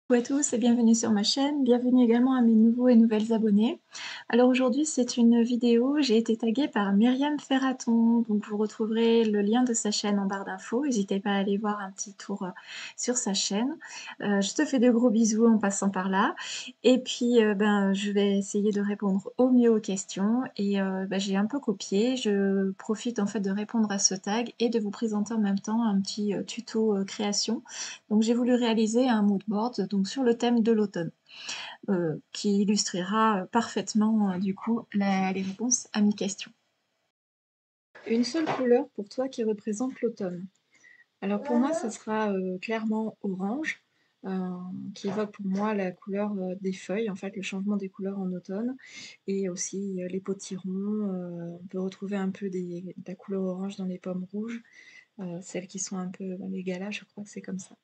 Coucou à tous et bienvenue sur ma chaîne, bienvenue également à mes nouveaux et nouvelles abonnés. Alors aujourd'hui c'est une vidéo, j'ai été taguée par Myriam Ferraton, donc vous retrouverez le lien de sa chaîne en barre d'infos, n'hésitez pas à aller voir un petit tour sur sa chaîne. Je te fais de gros bisous en passant par là et puis je vais essayer de répondre au mieux aux questions et j'ai un peu copié, je profite en fait de répondre à ce tag et de vous présenter en même temps un petit tuto création. Donc j'ai voulu réaliser un mood board donc, sur le thème de l'automne, qui illustrera parfaitement du coup les réponses à mes questions. Une seule couleur pour toi qui représente l'automne. Alors pour moi, ça sera clairement orange, qui évoque pour moi la couleur des feuilles, en fait le changement des couleurs en automne, et aussi les potirons. On peut retrouver un peu de la couleur orange dans les pommes rouges, celles qui sont un peu dans les galas, je crois que c'est comme ça.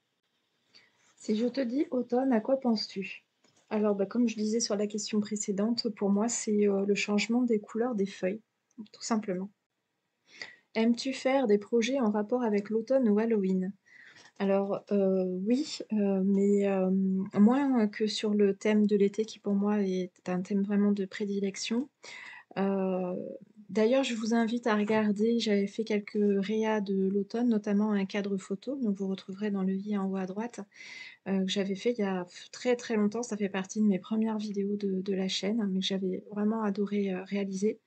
Si je te dis automne, à quoi penses-tu? Alors, comme je disais sur la question précédente, pour moi, c'est le changement des couleurs des feuilles, tout simplement. Aimes-tu faire des projets en rapport avec l'automne ou Halloween? Alors, oui, mais moins que sur le thème de l'été qui pour moi est un thème vraiment de prédilection. Heu, D'ailleurs, je vous invite à regarder, j'avais fait quelques réas de l'automne, notamment un cadre photo, donc vous retrouverez dans le i en haut à droite, que j'avais fait il y a très, très longtemps. Ça fait partie de mes premières vidéos de la chaîne, mais que j'avais vraiment adoré, réaliser.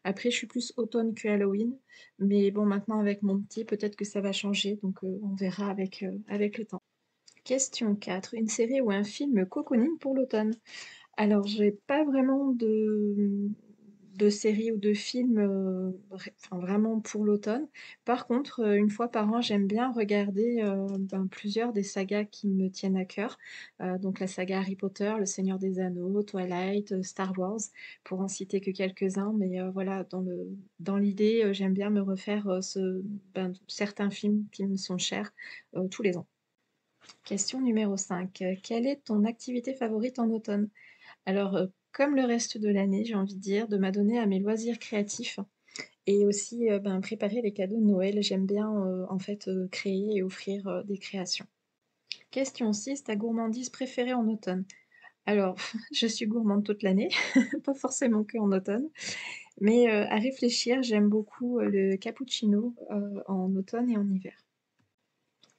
Après, je suis plus automne que Halloween, mais bon, maintenant avec mon petit, peut-être que ça va changer, donc on verra avec le temps. Question 4, une série ou un film cocooning pour l'automne? Alors, j'ai pas vraiment de séries ou de films, vraiment pour l'automne. Par contre, une fois par an, j'aime bien regarder, plusieurs des sagas qui me tiennent à cœur. Donc la saga Harry Potter, Le Seigneur des Anneaux, Twilight, Star Wars, pour en citer que quelques-uns. Mais, voilà, dans l'idée, j'aime bien me refaire, certains films qui me sont chers, tous les ans. Question numéro 5, quelle est ton activité favorite en automne? Alors, comme le reste de l'année, j'ai envie de dire, de m'adonner à mes loisirs créatifs et aussi, préparer les cadeaux de Noël. J'aime bien, créer et offrir, des créations. Question 6, ta gourmandise préférée en automne? Alors, je suis gourmande toute l'année, pas forcément qu'en automne, mais, à réfléchir, j'aime beaucoup, le cappuccino, en automne et en hiver.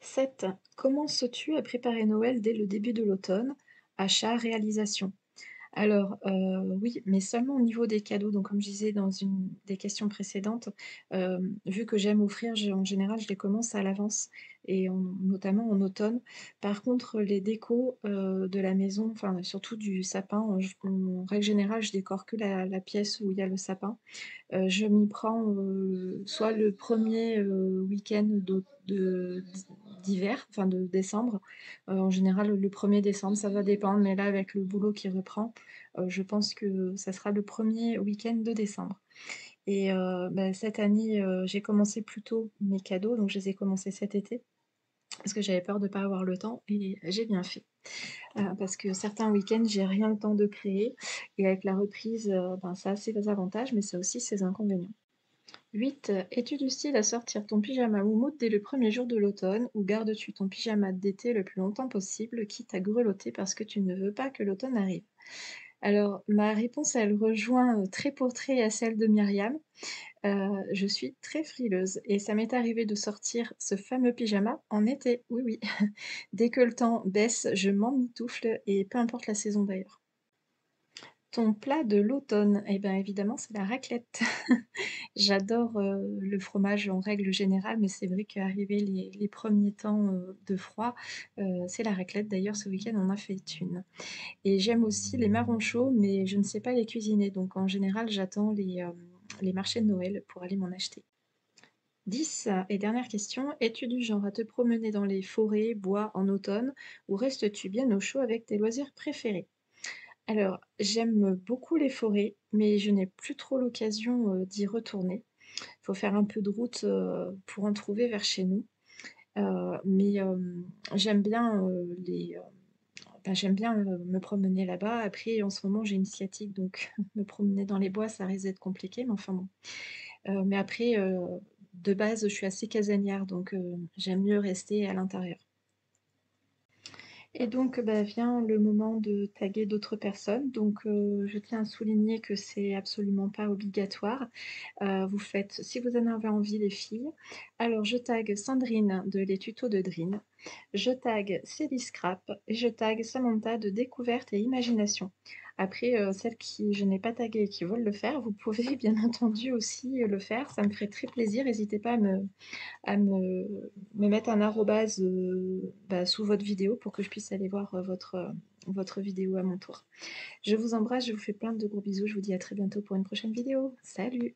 7, commences-tu à préparer Noël dès le début de l'automne? Achat, réalisation? Alors, oui, mais seulement au niveau des cadeaux. Donc comme je disais dans une des questions précédentes, vu que j'aime offrir, en général, je les commence à l'avance et notamment en automne. Par contre, les décos, de la maison, enfin surtout du sapin, en règle générale, je décore que la pièce où il y a le sapin. Je m'y prends, soit le premier er week-end d'hiver, enfin de décembre. En général, le 1er décembre, ça va dépendre, mais là, avec le boulot qui reprend, je pense que ça sera le premier week-end de décembre. Et cette année, j'ai commencé plus tôt mes cadeaux, donc je les ai commencés cet été, parce que j'avais peur de ne pas avoir le temps et j'ai bien fait. Parce que certains week-ends, j'ai rien le temps de créer et avec la reprise, ça a ses avantages, mais ça a aussi ses inconvénients. 8. Es-tu du style à sortir ton pyjama moumoute dès le premier jour de l'automne ou gardes-tu ton pyjama d'été le plus longtemps possible, quitte à grelotter parce que tu ne veux pas que l'automne arrive? Alors, ma réponse, elle rejoint trait pour trait à celle de Myriam. Je suis très frileuse et ça m'est arrivé de sortir ce fameux pyjama en été. Oui, oui. Dès que le temps baisse, je m'emmitoufle et peu importe la saison d'ailleurs. Ton plat de l'automne? Eh bien évidemment, c'est la raclette. J'adore, le fromage en règle générale, mais c'est vrai qu'arrivé les premiers temps, de froid, c'est la raclette. D'ailleurs, ce week-end, on a fait une et j'aime aussi les marrons chauds, mais je ne sais pas les cuisiner, donc en général, j'attends les marchés de Noël pour aller m'en acheter. 10 et dernière question, es-tu du genre à te promener dans les forêts, bois en automne ou restes-tu bien au chaud avec tes loisirs préférés? Alors, j'aime beaucoup les forêts, mais je n'ai plus trop l'occasion, d'y retourner. Il faut faire un peu de route, pour en trouver vers chez nous. Mais j'aime bien, j'aime bien, me promener là-bas. Après, en ce moment, j'ai une sciatique, donc me promener dans les bois, ça risque d'être compliqué, mais enfin bon. Mais après, de base, je suis assez casanière, donc j'aime mieux rester à l'intérieur. Et donc, bah, vient le moment de taguer d'autres personnes. Donc, je tiens à souligner que c'est absolument pas obligatoire. Vous faites si vous en avez envie les filles. Alors je tag Sandrine de Les Tutos de Drine, je tag Célie Scrap et je tag Samantha de Découverte et Imagination. Après, celles qui je n'ai pas taguées et qui veulent le faire, vous pouvez bien entendu aussi, le faire. Ça me ferait très plaisir. N'hésitez pas à me mettre un arrobase, bah, sous votre vidéo pour que je puisse aller voir, votre vidéo à mon tour. Je vous embrasse, je vous fais plein de gros bisous. Je vous dis à très bientôt pour une prochaine vidéo. Salut!